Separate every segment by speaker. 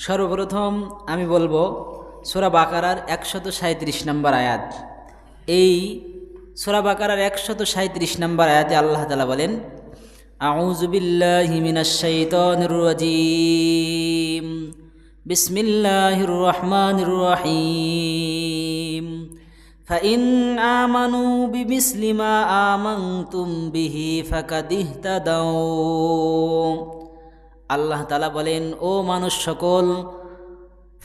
Speaker 1: সর্বপ্রথম আমি বলবো সূরা বাকারার 137 নম্বর আয়াত। এই সূরা বাকারার 137 নম্বর আয়াতে আল্লাহ তাআলা বলেন, আউযু বিল্লাহি মিনাশ শাইতানির রাজীম, বিসমিল্লাহির রহমানির রহিম, ফাইন আমানু বিমিসলি মা আমানতুম বিহি ফাকাদ ইহতাদাউ। আল্লাহ তাআলা বলেন, ও মানুষ সকল,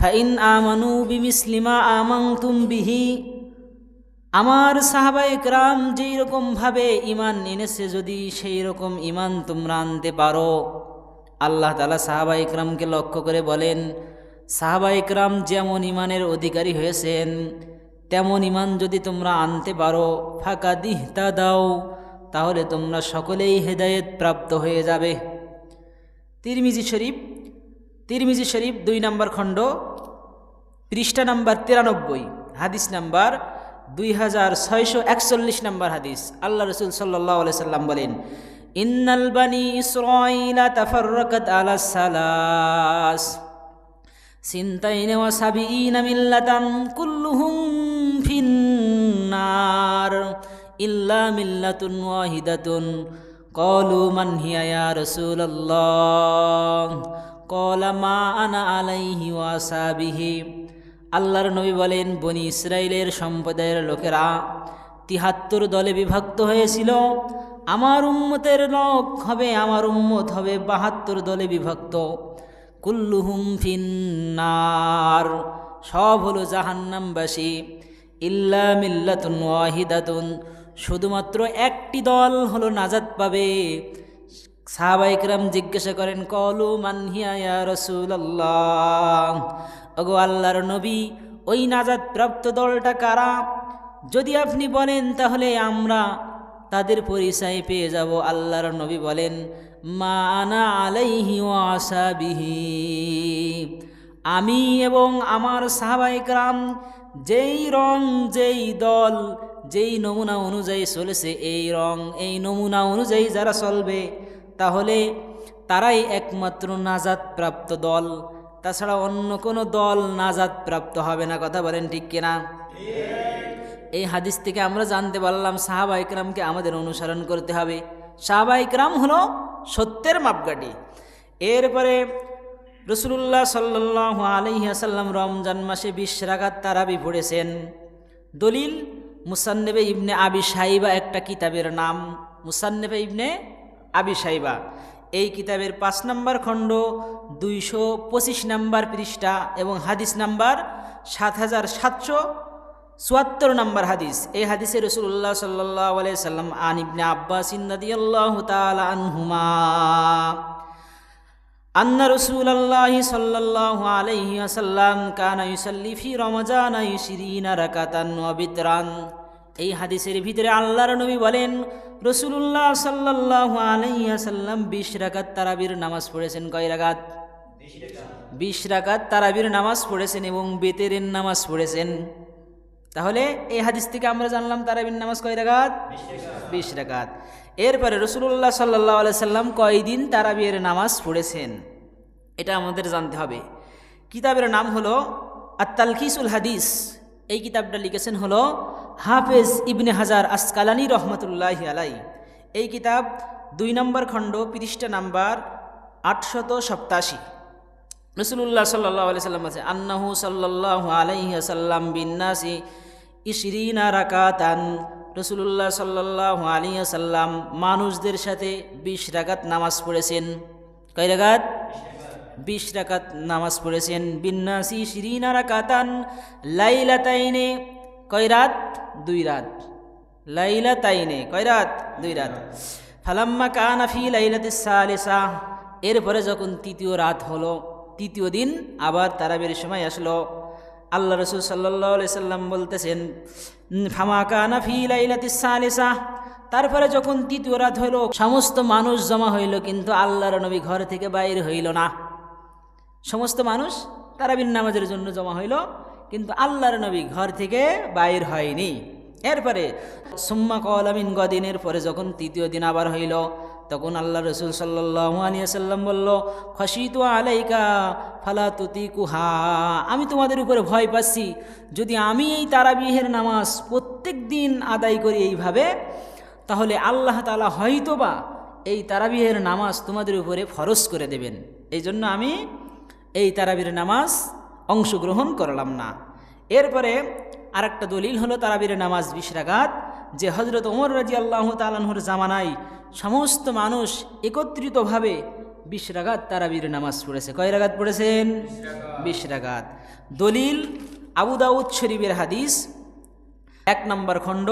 Speaker 1: ফাইন আমানু বিমিসলি মা আমানতুম বিহি, আমার সাহাবায়ে কেরাম যেই রকমভাবে ঈমান এনেছে যদি সেই রকম ঈমান তোমরা আনতে পারো। আল্লাহ তাআলা সাহাবায়ে কেরামকে লক্ষ্য করে বলেন, সাহাবায়ে কেরাম যেমন ঈমানের অধিকারী হয়েছেন তেমন ঈমান যদি তোমরা আনতে পারো, ফাকাদ ইহতাদাউ, তাহলে তোমরা সকলেই হেদায়েত প্রাপ্ত হয়ে যাবে। তিরমিজি শরীফ 2 নম্বর খণ্ড, পৃষ্ঠা নাম্বার 93, হাদিস নাম্বার 2641 নম্বর হাদিস। আল্লাহ রাসূল সাল্লাল্লাহু আলাইহি সাল্লাম বলেন, ইন্নাল বানি ইসরাঈলা তাফাররাকাত আলা সালাস সিনতাইন ওয়া সাবিঈনা মিল্লাতান কুল্লুহুম ফিন্নার ইল্লা মিল্লাতুন ওয়াহিদাতুন। ক্বালু মান হিয়া ইয়া রাসূলুল্লাহ? ক্বালা মা আনা আলাইহি ওয়া আসহাবিহি। আল্লাহর নবী বলেন, বনি ইসরাইলের সম্প্রদায়ের লোকেরা ৭৩ দলে বিভক্ত হয়েছিল। আমার উম্মতের লোক হবে, আমার উম্মত হবে ৭২ দলে বিভক্ত। কুল্লুহুম ফিন্নার, সব হলো জাহান্নামবাসী। ইল্লা মিল্লাতুন ওয়াহিদাতুন, শুধুমাত্র একটি দল হলো নাজাত পাবে। সাহাবায়ে কেরাম জিজ্ঞাসা করেন, ক্বালু মান হিয়া ইয়া রাসূলুল্লাহ? ওগো আল্লাহর নবী, ওই নাজাত প্রাপ্ত দলটা কারা? যদি আপনি বলেন তাহলে আমরা তাদের পরিচয় পেয়ে যাব। আল্লাহর নবী বলেন, মা আনা আলাইহি ওয়া আসহাবিহি, আমি এবং আমার সাহাবায়ে কেরাম যেই রং, যেই দল, যেই নমুনা অনুযায়ী চলেছে, এই রং এই নমুনা অনুযায়ী যারা চলবে তাহলে তারাই একমাত্র নাজাত প্রাপ্ত দল। তাছাড়া অন্য কোনো দল নাজাত প্রাপ্ত হবে না। কথা বলেন ঠিক কিনা? এই হাদিস থেকে আমরা জানতে পারলাম সাহাবায়ে কেরামকে আমাদের অনুসরণ করতে হবে। সাহাবায়ে কেরাম হলো সত্যের মাপকাঠি। এরপরে রাসূলুল্লাহ সাল্লাল্লাহু আলাইহি ওয়াসাল্লাম রমজান মাসে 20 রাকাত তারাবি পড়েছেন। দলিল মুসান্নেফে ইবনে আবি শাইবা, একটা কিতাবের নাম মুসান্নেফে ইবনে আবি শাইবা। এই কিতাবের 5 নম্বর খণ্ড, 225 নম্বর পৃষ্ঠা এবং হাদিস নাম্বার 7774 নম্বর হাদিস। এই হাদিসে রাসূলুল্লাহ সাল্লাল্লাহু আলাইহি ওয়াসাল্লাম আন ইবনে আব্বাস রাদিয়াল্লাহু তাআলা আনহুমা আন্না রাসূলুল্লাহ সাল্লাল্লাহু আলাইহি ওয়াসাল্লাম কানা ইউসাল্লি ফি রমজান 20 রাকাতান ওয়া বিতরান। এই হাদিসের ভিতরে আল্লাহর নবী বলেন, রাসূলুল্লাহ সাল্লাল্লাহু আলাইহি ওয়াসাল্লাম 20 রাকাত তারাবির নামাজ পড়েছেন। কয় রাকাত? 20 রাকাত তারাবির নামাজ পড়েছেন এবং বেতেরের নামাজ পড়েছেন। তাহলে এই হাদিস থেকে আমরা জানলাম তারাবির নামাজ কয় রাকাত? 20 রাকাত। এরপরে রাসূলুল্লাহ সাল্লাল্লাহু আলাইহি সাল্লাম কয়দিন তারাবির নামাজ পড়েছেন এটা আমাদের জানতে হবে। কিতাবের নাম হলো আত-তালখিসুল হাদিস। এই কিতাবটা লিখেছেন হলো হাফেজ ইবনে হাজার আসকালানী রহমতুল্লাহি আলাইহি। এই কিতাব 2 নম্বর খণ্ড, পৃষ্ঠা নাম্বার 887। রাসূলুল্লাহ সাল্লাল্লাহু আলাইহি সাল্লাম বলেছেন, আন্নাহু সাল্লাল্লাহু আলাইহি ওয়াসাল্লাম বিন্নাসি 20 রাকাতান। রাসূলুল্লাহ সাল্লাল্লাহু আলাইহি ওয়াসাল্লাম মানুষদের সাথে 20 রাকাত নামাজ পড়েছেন। কয় রাকাত? 20 রাকাত নামাজ পড়েছেন। বিন্নাসি 20 রাকাতান লাইলাতাইনে, কয় রাত? 2 রাত। লাইলাতাইনে, কয় রাত? 2 রাত। ফালাম্মা কানা ফি লাইলাতিস সালিসা, এরপরে যখন 3য় রাত হলো, 3য় দিন আবার তারাবির সময় আসলো, আল্লাহ রাসূল সাল্লাল্লাহু আলাইহি সাল্লাম বলতেছেন, ফামা কানা ফি লাইলাতিস সালিসা, তারপরে যখন 3য় রাত হইল, সমস্ত মানুষ জমা হইল কিন্তু আল্লাহর নবী ঘর থেকে বাইর হইল না। সমস্ত মানুষ তারাবির নামাজের জন্য জমা হইল কিন্তু আল্লাহর নবী ঘর থেকে বাইর হয়নি। এরপরে সুম্মা ক্বালা মিন গাদিনের পরে যখন 3য় দিন আবার হইল, তখন আল্লাহ রসুল সাল্লাল্লাহু আলাইহি ওয়াসাল্লাম বলল, খশিতু আলাইকা ফালা তুতিকুহা, আমি তোমাদের উপরে ভয় পাচ্ছি, যদি আমি এই তারাবিহের নামাজ প্রত্যেক দিন আদায় করি এইভাবে, তাহলে আল্লাহ তাআলা হয়তোবা এই তারাবিহের নামাজ তোমাদের উপরে ফরজ করে দেবেন। এই জন্য আমি এই তারাবির নামাজ অংশগ্রহণ করলাম না। এরপরে আরেকটা দলিল হলো তারাবির নামাজ 20 রাকাত, যে হযরত ওমর রাদিয়াল্লাহু তাআলা আনহুর জামানায় সমস্ত মানুষ একত্রিতভাবে 20 রাকাত তারাবির নামাজ পড়েছে। কয় রাকাত পড়েছেন? 20 রাকাত। দলিল আবু দাউদ শরীফের হাদিস 1 নম্বর খণ্ড,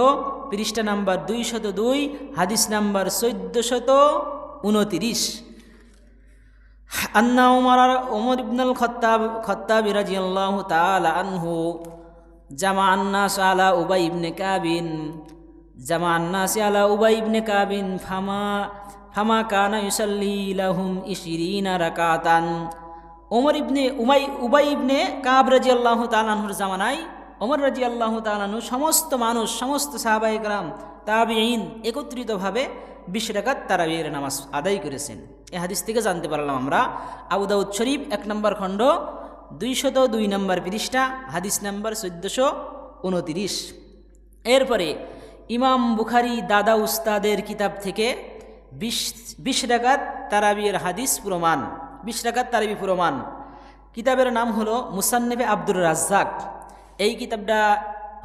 Speaker 1: পৃষ্ঠা নাম্বার 202, হাদিস নাম্বার 1429। আন্না ওমর ইবনুল খাত্তাব রাদিয়াল্লাহু তাআলা আনহু জামাআন নাস আলা উবাই ইবনে কাবিন ফামা কানা ইউসাল্লি লাহুম 20 রাকাতান। উবাই ইবনে কাব রাদিয়াল্লাহু তাআলা আনহুর জামানায় ওমর রাদিয়াল্লাহু তাআলা আনহু সমস্ত মানুষ, সমস্ত সাহাবায়ে কেরাম, তাবিঈন একত্রিতভাবে 20 রাকাত তারাবির নামাজ আদায় করেছেন। এই হাদিস থেকে জানতে পারলাম আমরা। আবু দাউদ শরীফ 1 নম্বর খণ্ড, 202 নম্বর পৃষ্ঠা, হাদিস নাম্বার 1429। এরপরে ইমাম বুখারী দাদা উস্তাদের কিতাব থেকে 20 রাকাত তারাবির হাদিস প্রমাণ, 20 রাকাত তারাবি প্রমাণ। কিতাবের নাম হলো মুসান্নেফে আব্দুর রাজ্জাক। এই কিতাবটা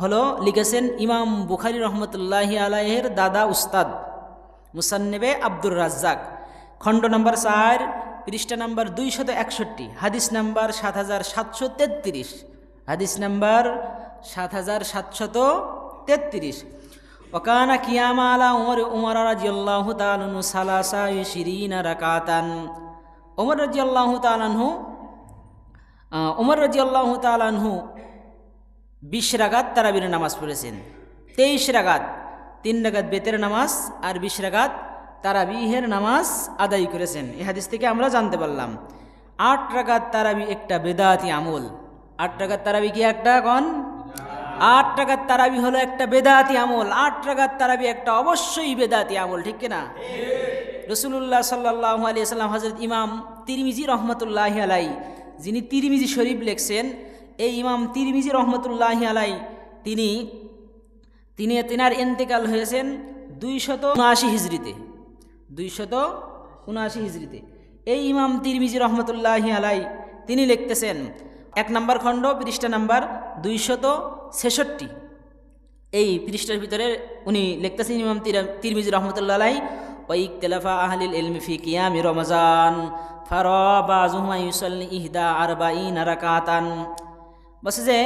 Speaker 1: হলো লিখেছেন ইমাম বুখারী রহমতুল্লাহি আলাইহির দাদা উস্তাদ, মুসান্নেফে আব্দুর রাজ্জাক, খণ্ড নম্বর 4, পৃষ্ঠা নাম্বার 261, হাদিস নাম্বার 7733, হাদিস নাম্বার 7733। ওয়াকানা কিয়ামা আলা উমর রাদিয়াল্লাহু তাআলা আনহু 23 রাকাতান। ওমর রাদিয়াল্লাহু তাআলা আনহু 20 রাকাত তারাবির নামাজ পড়েছেন। 23 রাকাত, 3 রাকাত বেতের নামাজ আর 20 রাকাত তারাবিহের নামাজ আদায় করেছেন। এই হাদিস থেকে আমরা জানতে পারলাম 8 রাকাত তারাবি একটা বেদাতি আমল। 8 রাকাত তারাবি কি একটা কোন? 8 রাকাত তারাবি হলো একটা বেদাতি আমল। 8 রাকাত তারাবি একটা অবশ্যই বেদাতি আমল, ঠিক কিনা? রাসূলুল্লাহ সাল্লাল্লাহু আলাইহি ওয়াসাল্লাম হযরত ইমাম তিরমিজি রহমতুল্লাহি আলাই, যিনি তিরমিজি শরীফ লেখছেন, এই ইমাম তিরমিজি রহমতুল্লাহি আলাই তিনার ইন্তেকাল হয়েছেন 279 হিজরিতে। 279 হিজরিতে এই ইমাম তিরমিজি রহমতুল্লাহি আলাই তিনি লিখতেছেন 1 নম্বর খণ্ড, পৃষ্ঠা নাম্বার 266। এই পৃষ্ঠার ভিতরে উনি লিখতেছেন ইমাম তিরমিজি রহমতুল্লাহ আলাই, ওয়া ইখতিলাফা আহলিল ইলমি ফি কিয়ামি রমাজান ফারা বাযুহুম ইউসাল্লি 41 রাকাতান। বলছে যে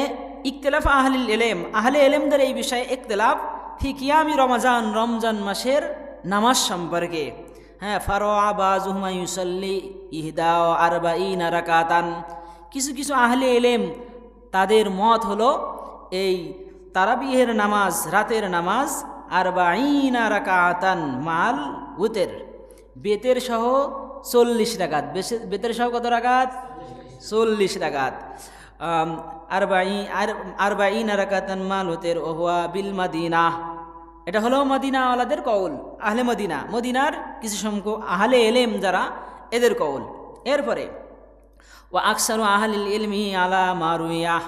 Speaker 1: ইখতিলাফা আহলিল ইলম, আহলে ইলমদের এই বিষয়ে ইখতিলাফ ফি কিয়ামি রমাজান, রমজান মাসের নামাজ সম্পর্কে। হ্যাঁ, ফারা বাযুহুম ইউসাল্লি 41 রাকাতান। কিছু কিছু আহলে ইলম তাদের মত হলো এই তারাবিহের নামাজ, রাতের নামাজ 40 রাকাতান মাল উতের, বেতের সহ 40 রাকাত। বেতের সহ কত রাকাত? 40 রাকাত। 40 রাকাতান মাল উতের ওহুয়া বিল মাদিনা। এটা হলো মদিনাওয়ালাদের কওল, আহলে মদিনা, মদিনার কিছু সংখ্যক আহলে ইলম যারা, এদের কওল। এরপরে ওয়া আকসারু আহলিল ইলমি আলা মারুয়াহ,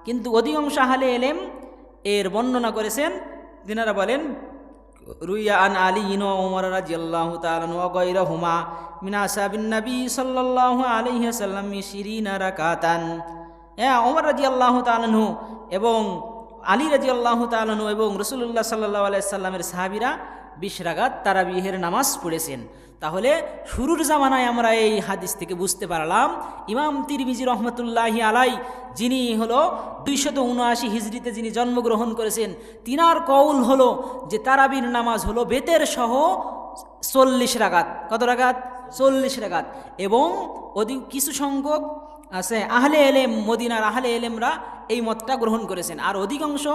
Speaker 1: কিন্তু অধিকাংশ আহলে ইলম এর বর্ণনা করেছেন। তিনারা বলেন রুইয়া আন আলী ওয়া উমর রাদিয়াল্লাহু তাআলা ওয়া গায়রুহুমা মিন আসহাবিন নবী সাল্লাল্লাহু আলাইহি ওয়াসাল্লাম 20 রাকাতান। ওমর রাদিয়াল্লাহু তাআলা এবং আলী রাদিয়াল্লাহু তাআলা এবং রাসূলুল্লাহ সাল্লাল্লাহু আলাইহি ওয়াসাল্লামের সাহাবীরা 20 রাকাত তারাবিহের নামাজ পড়েছেন। তাহলে শুরুর জামানায় আমরা এই হাদিস থেকে বুঝতে পারলাম ইমাম তিরমিজি রহমতুল্লাহি আলাই, যিনি হলো 279 হিজরিতে যিনি জন্মগ্রহণ করেছেন, তিনার কওল হলো যে তারাবির নামাজ হলো বেতের সহ 40 রাকাত। কত রাকাত? 40 রাকাত। এবং কিছু সংখ্যক আছে আহলে এলেম, মদিনার আহলে এলেমরা এই মতটা গ্রহণ করেছেন। আর অধিকাংশ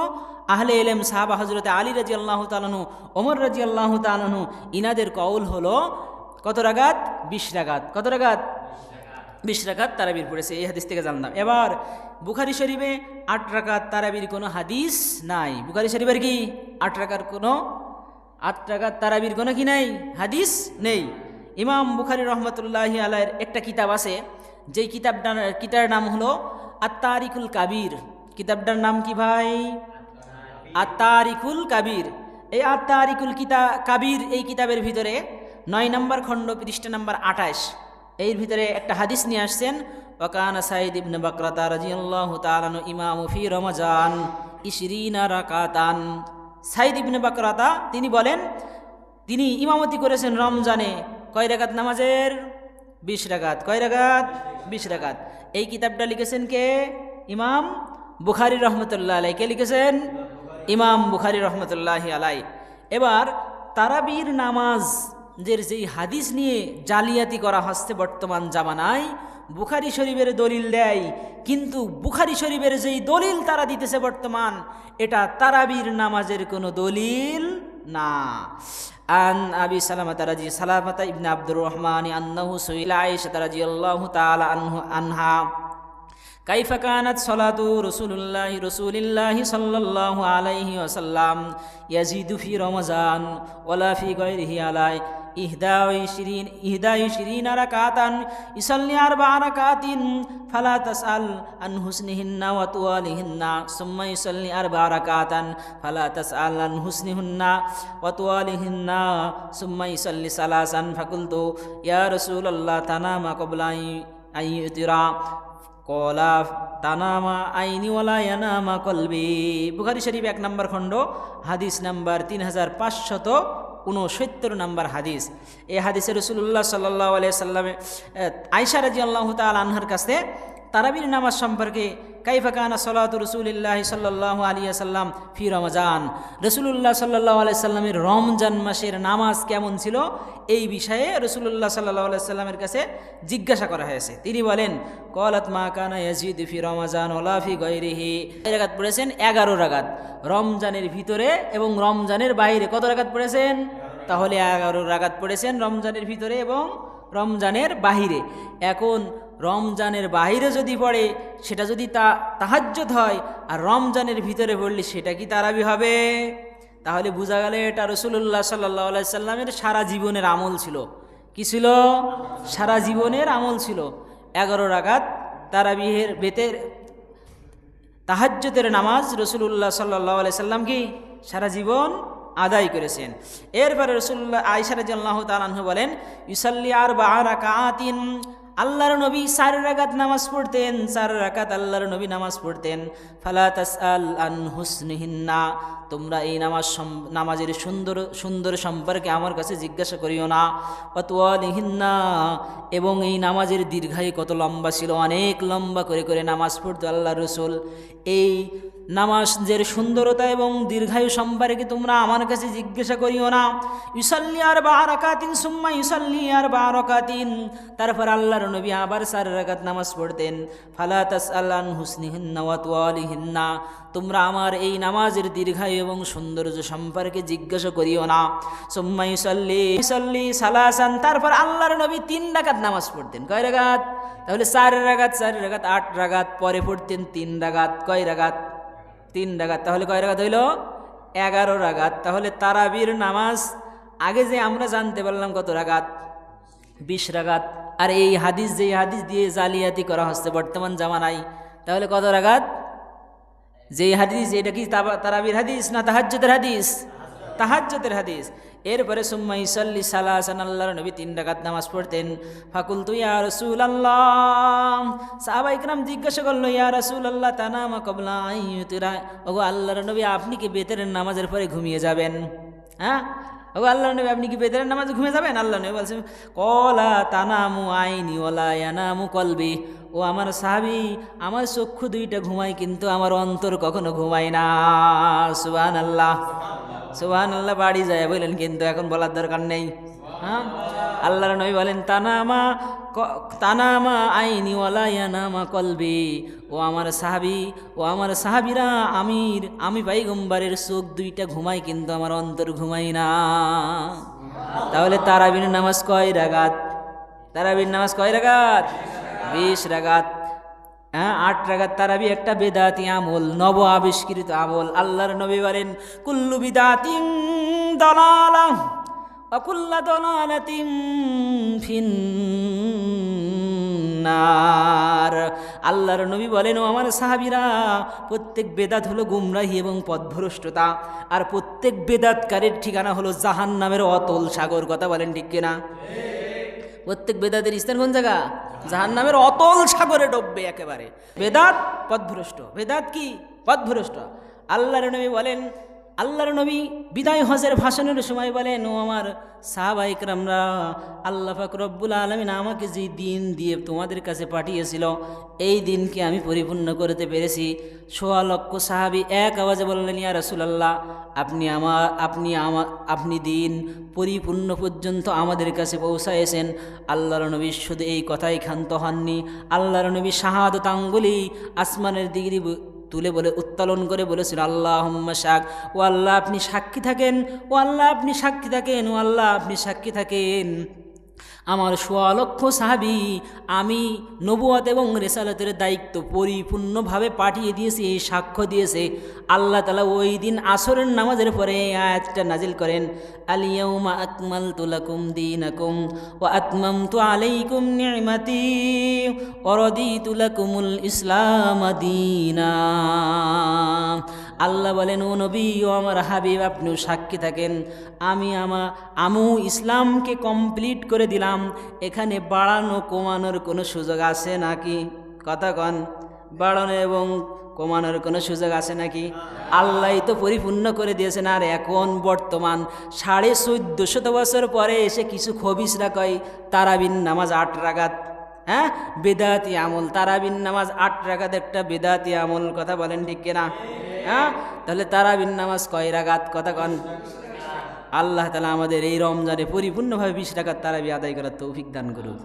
Speaker 1: আহলে এলেম সাহাবা হযরত আলী রাদিয়াল্লাহু তাআলা আনহু, ওমর রাদিয়াল্লাহু তাআলা আনহু, ইনাদের কওল হলো কত রাকাত? 20 রাকাত। কত রাকাত? 20 রাকাত তারাবির পড়েছে। এই হাদিস থেকে জানলাম। এবার বুখারী শরীফে 8 রাকাত তারাবির কোনো হাদিস নাই। বুখারী শরীফের কি 8 রাকাত কোনো 8 রাকাত তারাবির কোনো কি নেই, হাদিস নেই। ইমাম বুখারী রহমতুল্লাহি আলাইহির একটা কিতাব আছে, যেই কিতাবের নাম হলো আত-তারিকুল কাবীর। কিতাবটার নাম কি ভাই? আত-তারিকুল কাবীর। এই আত-তারিকুল কাবীর এই কিতাবের ভিতরে 9 নম্বর খণ্ড পৃষ্ঠা নম্বর 28 এর ভিতরে একটা হাদিস নিয়ে আসছেন। ওয়াকানা সাইদ ইবনে বাকরাতা রাদিয়াল্লাহু তাআলা আনহু ইমামু ফি রমজান 20 রাকাতান। সাইদ ইবনে বাকরাতা তিনি বলেন, তিনি ইমামতি করেছেন রমজানে কয় রাকাত নামাজের? 20 রাকাত। কয় রাকাত? 20 রাকাত। এই কিতাবটা লিখেছেন কে? ইমাম বুখারী রহমতুল্লাহ আলাই। কে লিখেছেন? ইমাম বুখারী রহমতুল্লাহি আলাই। এবার তারাবির নামাজ যেই হাদিস নিয়ে জালিয়াতি করা হচ্ছে বর্তমান জামানায়, বুখারী শরীফের দলিল দেয়, কিন্তু বুখারী শরীফের যেই দলিল তারা দিতেছে বর্তমান, এটা তারাবির নামাজের কোনো দলিল না। আন আবি সালামাতা ইবনে আব্দুর রহমান আন্নাহু সুইলা আয়েশা রাদিয়াল্লাহু তাআলা আনহা কাইফা কানাত সালাতু রাসূলিল্লাহি সাল্লাল্লাহু আলাইহি ওয়াসাল্লাম ইয়াজিদু ফি রমজান ওয়ালা ফি গায়রিহি আলাই 21 রাকাতান ইসাল্লি 4 রাকাতিন ফালা তাসআল আন হুসনিহিন্না ওয়া তুওয়ালিহিন্না সুম্মা ইসাল্লি 4 রাকাতান ফালা তাসআল আন হুসনিহিন্না ওয়া তুওয়ালিহিন্না সুম্মা ইসাল্লি সালাসান ফাকুলতু ইয়া রাসূলুল্লাহ তানামা ক্বাবলা আন ইউতিরা কলা তানামা আইনি ওয়ালা ইয়ানামা কলবি। বুখারী শরীফ 1 নম্বর খণ্ড হাদিস নাম্বার 3569 নম্বর হাদিস। এই হাদিসে রাসূলুল্লাহ সাল্লাল্লাহু আলাইহি সাল্লাম আয়েশা রাদিয়াল্লাহু তাআলা আনহার কাছে তারাবির নামাজ সম্পর্কে কাইফা কানা সালাতু রাসূলিল্লাহি সাল্লাল্লাহু আলাইহি ওয়াসাল্লাম ফি রমজান, রাসূলুল্লাহ সাল্লাল্লাহু আলাইহি সাল্লামের রমজান মাসের নামাজ কেমন ছিল, এই বিষয়ে রাসূলুল্লাহ সাল্লাল্লাহু আলাইহি সাল্লামের কাছে জিজ্ঞাসা করা হয়েছে। তিনি বলেন, ক্বালাত মা কানা ইয়াজিদু ফি রমজান ওয়ালা ফি গায়রিহি। রাকাত পড়েছেন 11 রাকাত রমজানের ভিতরে এবং রমজানের বাইরে। কত রাকাত পড়েছেন? তাহলে 11 রাকাত পড়েছেন রমজানের ভিতরে এবং রমজানের বাহিরে। এখন রমজানের বাহিরে যদি পড়ে সেটা যদি তাহাজ্জুদ হয়, আর রমজানের ভিতরে পড়লে সেটা কি তারাবি হবে? তাহলে বোঝা গেল এটা রাসূলুল্লাহ সাল্লাল্লাহু আলাইহি সাল্লামের সারা জীবনের আমল ছিল। কি ছিল? সারা জীবনের আমল ছিল। 11 রাকাত তারাবিহের বেতের তাহাজ্জুদের নামাজ রাসূলুল্লাহ সাল্লাল্লাহু আলাইহি সাল্লাম কি সারা জীবন আদায় করেছেন। এরপরে রাসূলুল্লাহ আয়েশা রাদিয়াল্লাহু তাআলা আনহা বলেন, ইউসাল্লি 4 রাকাতিন, আল্লাহর নবী 4 রাকাত নামাজ পড়তেন। 4 রাকাত আল্লাহর নবী নামাজ পড়তেন। ফালা তাসআল আন হুসনিহিন্না, তোমরা এই নামাজের সুন্দর সম্পর্কে আমার কাছে জিজ্ঞাসা করিও না। ওয়া তুওয়ালিহিন্না, এবং এই নামাজের দীর্ঘায়ু কত লম্বা ছিল, অনেক লম্বা করে করে নামাজ পড়তো আল্লাহর রাসূল। এই নামাজের সুন্দরতা এবং দীর্ঘায়ু সম্পর্কে তোমরা আমার কাছে জিজ্ঞাসা করিও না। ইউসাল্লি 4 রাকাতিন সুম্মা ইউসাল্লি 4 রাকাতিন, তারপর আল্লাহর নবী আবার 4 রাকাত নামাজ পড়তেন। ফালা তাসআল আন হুসনিহিন্না ওয়া তুওয়ালিহিন্না, তোমরা আমার এই নামাজের দীর্ঘায়ু এবং সৌন্দর্য সম্পর্কে জিজ্ঞাসা করিও না। সুম্মা ইউসাল্লি সালাসান, তারপর আল্লাহর নবী 3 রাকাত নামাজ পড়তেন। কয় রাকাত? তাহলে 4 রাকাত 8 রাকাত, পরে পড়তেন 3 রাকাত। কয় রাকাত? 3 রাকাত। তাহলে কয় রাকাত হইল? 11 রাকাত। তাহলে তারাবির নামাজ আগে যে আমরা জানতে পারলাম কত রাকাত? 20 রাকাত। আর এই হাদিস দিয়ে জালিয়াতি করা হচ্ছে বর্তমান জামানায়, তাহলে কত রাকাত? যেই হাদিস, এটা কি তারাবির হাদিস না তাহাজ্জুদের হাদিস? তাহাজ্জুদের হাদিস। এরপরে সুম্মা ইসাল্লি সালাসান, আল্লাহর নবী 3 রাকাত নামাজ পড়তেন। ফাকুলতু ইয়া রাসূলুল্লাহ, সাহাবায়ে কেরাম জিজ্ঞাসা করলো, ইয়া রাসূলুল্লাহ তানামা ক্বাবলা আন ইউতিরা, ওগো আল্লাহর নবী আপনি কি বেতেরের নামাজের পরে ঘুমিয়ে যাবেন? হ্যাঁ, ওগো আল্লাহর নবী আপনি কি বেতেরের নামাজে ঘুমিয়ে যাবেন? আল্লাহর নবী বলছেন, ক্বালা তানামু আইনি ওয়ালা ইয়ানামু কলবি, ও আমার সাহাবী, আমার চক্ষু 2টা ঘুমায় কিন্তু আমার অন্তর কখনো ঘুমায় না। সুবহানাল্লাহ, সুবহানাল্লাহ। বাড়ি যায় বললেন, কিন্তু এখন বলার দরকার নেই। হ্যাঁ, আল্লাহর নবী বলেন, তানামা আইনি ওয়ালা ইয়ানামা কলবি, ও আমার সাহাবী, ও আমার সাহাবীরা, আমি পয়গম্বরের চোখ 2টা ঘুমাই কিন্তু আমার অন্তর ঘুমাই না। তাহলে তারাবির নামাজ কয় রাকাত? তারাবির নামাজ কয় রাকাত? 20 রাকাত। হ্যাঁ, 8 রাকাত তারাবি একটা বেদাতি আমল, নব আবিষ্কৃত আমল। আল্লাহর নবী বলেন, কুল্লু বিদাতিন দালালা ওয়া কুল্লু দালালাতিন ফিন্নার। আল্লাহর নবী বলেন, ও আমার সাহাবীরা, প্রত্যেক বেদাত হলো গুমরাহি এবং পথভ্রষ্টতা, আর প্রত্যেক বেদাতকারীর ঠিকানা হলো জাহান্নামের অতল সাগর। কথা বলেন ঠিক কিনা? প্রত্যেক বেদাতের স্থান কোন জায়গা? জাহান্নামের অতল সাগরে ডুববে একেবারে। বেদাত পথভ্রষ্ট। বেদাত কি? পথভ্রষ্ট। আল্লাহর নবী বলেন, আল্লাহর নবী বিদায় হজের ভাষণের সময় বলেন, ও আমার সাহাবা ইকরামরা, আল্লাহ পাক রব্বুল আলামিন আমাকে যে দিন দিয়ে তোমাদের কাছে পাঠিয়েছিল, এই দিনকে আমি পরিপূর্ণ করতে পেরেছি। ১৬ লক্ষ সাহাবী এক আওয়াজে বললেন, ইয়া রাসূলুল্লাহ, আপনি দিন পরিপূর্ণ পর্যন্ত আমাদের কাছে পৌঁছায়েছেন। আল্লাহর নবী শুধু এই কথাই ক্ষান্ত হননি। আল্লাহর নবী শাহাদাত আঙ্গুলি আসমানের দিকে তুলে বলে উত্তোলন করে বলেছিল, আল্লাহুম্মা শাক, ও আল্লাহ আপনি সাক্ষী থাকেন, ও আল্লাহ আপনি সাক্ষী থাকেন, ও আল্লাহ আপনি সাক্ষী থাকেন। আমার ১৬ লক্ষ সাহাবী আমি নবুয়ত এবং রিসালাতের দায়িত্ব পরিপূর্ণভাবে পাঠিয়ে দিয়েছি, এই সাক্ষ্য দিয়েছে। আল্লাহ তাআলা ওই দিন আসরের নামাজের পরে এই আয়াতটা নাজিল করেন, আল ইয়াউমা আকমালতু লাকুম দীনাকুম ওয়া আতমামতু আলাইকুম নি'মাতি ওয়া রাদিতু লাকুমুল ইসলাম দীনা। আল্লাহ বলেন, ও নবী, ও আমার হাবিব, আপনিও সাক্ষী থাকেন, আমি ইসলামকে কমপ্লিট করে দিলাম। এখানে বাড়ানো কমানোর কোনো সুযোগ আছে নাকি? কথা কন, বাড়ানো এবং কমানোর কোনো সুযোগ আছে নাকি? আল্লাহ তো পরিপূর্ণ করে দিয়েছেন। আর এখন বর্তমান 1450 বছর পরে এসে কিছু খবিসরা কয় তারাবির নামাজ 8 রাকাত। হ্যাঁ, বেদাতি আমল। তারাবির নামাজ 8 রাকাত একটা বেদাতি আমল। কথা বলেন ঠিক কিনা? হ্যাঁ, তাহলে তারাবির নামাজ কয় রাকাত? কথা কন। আল্লাহ তাআলা আমাদের এই রমজানে পরিপূর্ণভাবে 20 রাকাত তারাবি আদায় করার তৌফিক দান করুন।